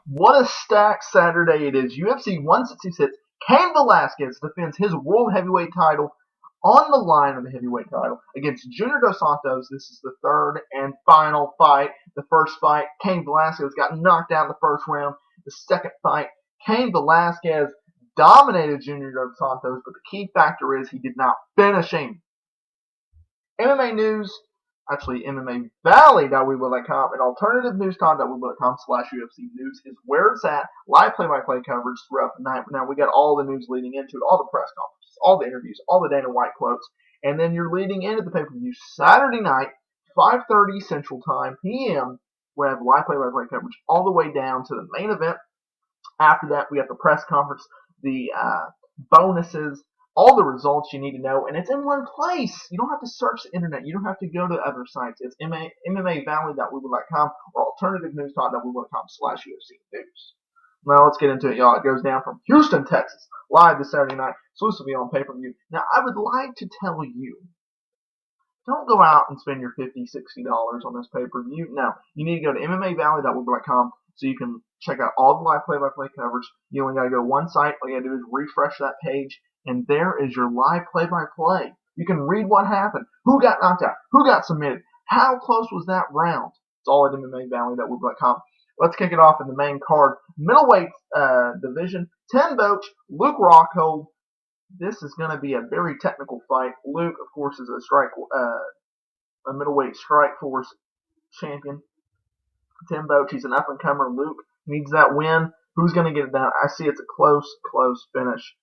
What a stacked Saturday it is. UFC 166, Cain Velasquez defends his world heavyweight title on the line of the heavyweight title against Junior Dos Santos. This is the third and final fight. The first fight, Cain Velasquez got knocked out in the first round. The second fight, Cain Velasquez dominated Junior Dos Santos, but the key factor is he did not finish him. MMA news, actually MMAvalley.webull.com and alternativeNewsTime.webull.com/UFC news is where it's at. Live play-by-play coverage throughout the night. Now we got all the news leading into it, all the press conferences, all the interviews, all the Dana White quotes, and then you're leading into the pay-per-view Saturday night, 5:30 Central Time p.m. We have live play-by-play coverage all the way down to the main event. After that, we have the press conference, the bonuses, all the results you need to know, and it's in one place. You don't have to search the internet. You don't have to go to other sites. It's MMAvalley.webull.com or alternativeNewsTime.webull.com/UFC news. Now let's get into it, y'all. It goes down from Houston, Texas, live this Saturday night, exclusively on pay-per-view. Now, I would like to tell you, don't go out and spend your $50, $60 on this pay-per-view. No, you need to go to MMAvalley.webull.com so you can check out all the live play-by-play coverage. You only got to go to one site. All you got to do is refresh that page, and there is your live play-by-play. You can read what happened, who got knocked out, who got submitted, how close was that round. It's all at MMAvalley.webull.com. Let's kick it off in the main card. Middleweight division, Tim Boetsch, Luke Rockhold. This is going to be a very technical fight. Luke, of course, is a middleweight Strikeforce champion. Tim Boetsch, he's an up-and-comer. Luke needs that win. Who's going to get it done? I see it's a close finish.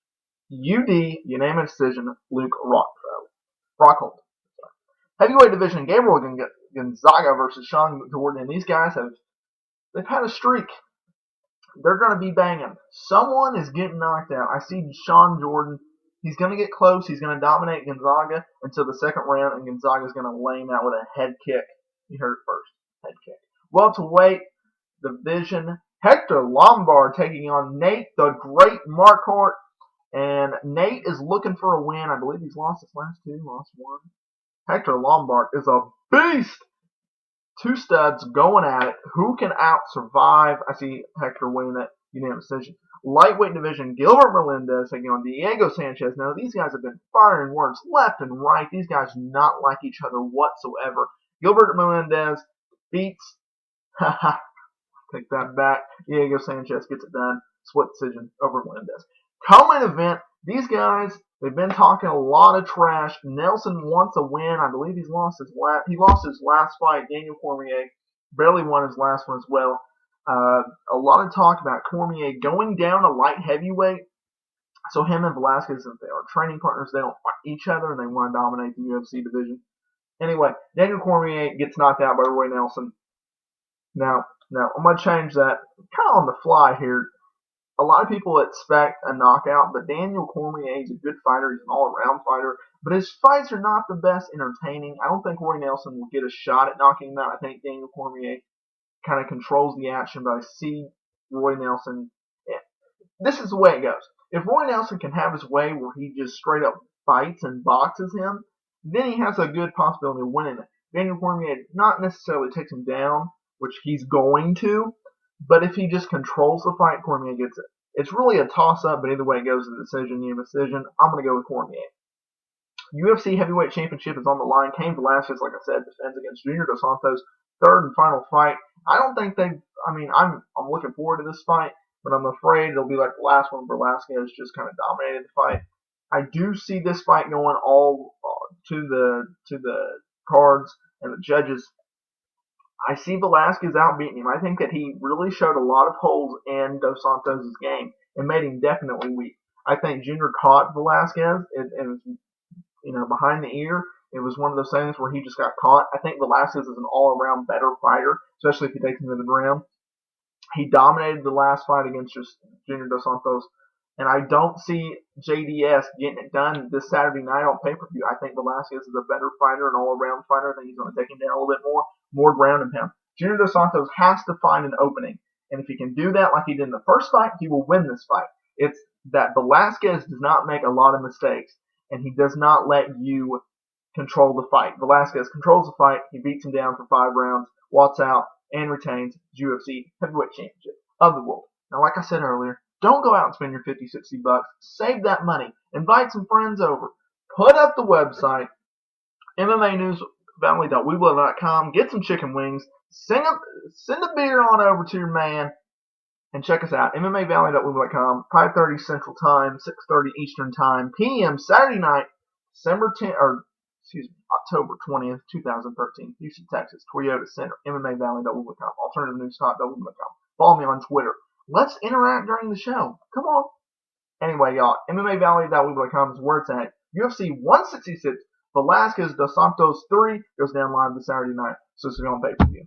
UD, unanimous decision, Luke Rockhold. Heavyweight division, Gabriel Gonzaga versus Sean Jordan. And these guys they've had a streak. They're going to be banging. Someone is getting knocked out. I see Sean Jordan. He's going to get close. He's going to dominate Gonzaga until the second round, and Gonzaga's going to lay him out with a head kick. You heard it first. Head kick. Welterweight division, Hector Lombard taking on Nate the Great Marquardt. And Nate is looking for a win. I believe he's lost his last two, lost one. Hector Lombard is a beast. Two studs going at it. Who can out-survive? I see Hector winning that unanimous decision. Lightweight division, Gilbert Melendez taking on Diego Sanchez. Now, these guys have been firing words left and right. These guys do not like each other whatsoever. Gilbert Melendez beats, take that back. Diego Sanchez gets it done. Split decision over Melendez. Co-main event, these guys, they've been talking a lot of trash. Nelson wants a win. I believe he lost his last fight. Daniel Cormier barely won his last one as well. A lot of talk about Cormier going down to light heavyweight. So him and Velasquez, if they are training partners, they don't fight each other and they want to dominate the UFC division. Anyway, Daniel Cormier gets knocked out by Roy Nelson. Now I'm going to change that kind of on the fly here. A lot of people expect a knockout, but Daniel Cormier is a good fighter. He's an all-around fighter, but his fights are not the best entertaining. I don't think Roy Nelson will get a shot at knocking him out. I think Daniel Cormier kind of controls the action, but I see Roy Nelson. This is the way it goes. If Roy Nelson can have his way where he just straight up fights and boxes him, then he has a good possibility of winning it. Daniel Cormier not necessarily takes him down, which he's going to, but if he just controls the fight, Cormier gets it. It's really a toss-up, but either way it goes to the decision. I'm going to go with Cormier. UFC Heavyweight Championship is on the line. Cain Velasquez, like I said, defends against Junior Dos Santos. Third and final fight. I don't think I'm looking forward to this fight, but I'm afraid it'll be like the last one. Velasquez just kind of dominated the fight. I do see this fight going all to the cards and the judges. I see Velasquez outbeating him. I think that he really showed a lot of holes in Dos Santos' game and made him definitely weak. I think Junior caught Velasquez and behind the ear. It was one of those things where he just got caught. I think Velasquez is an all-around better fighter, especially if he takes him to the ground. He dominated the last fight against just Junior Dos Santos, and I don't see JDS getting it done this Saturday night on pay-per-view. I think Velasquez is a better fighter, an all-around fighter. I think he's going to take him down a little bit more ground and pound. Junior Dos Santos has to find an opening, and if he can do that like he did in the first fight, he will win this fight. It's that Velasquez does not make a lot of mistakes, and he does not let you control the fight. Velasquez controls the fight. He beats him down for 5 rounds, walks out, and retains UFC Heavyweight Championship. of the world. Now, like I said earlier, don't go out and spend your 50, 60 bucks. Save that money. Invite some friends over. Put up the website, MMAnewsvalley.weebly.com. Get some chicken wings. Send a beer on over to your man. And check us out, MMAvalley.weebly.com, 5:30 Central Time, 6:30 Eastern Time, p.m. Saturday night, October 20th, 2013, Houston, Texas, Toyota Center, MMAvalley.weebly.com, AlternativeNewsTalk.weebly.com. Follow me on Twitter. Let's interact during the show. Come on. Anyway, y'all, MMAvalley.weebly.com is where it's at. UFC 166, Velasquez, Dos Santos 3 goes down live this Saturday night, so it's on pay-per-view.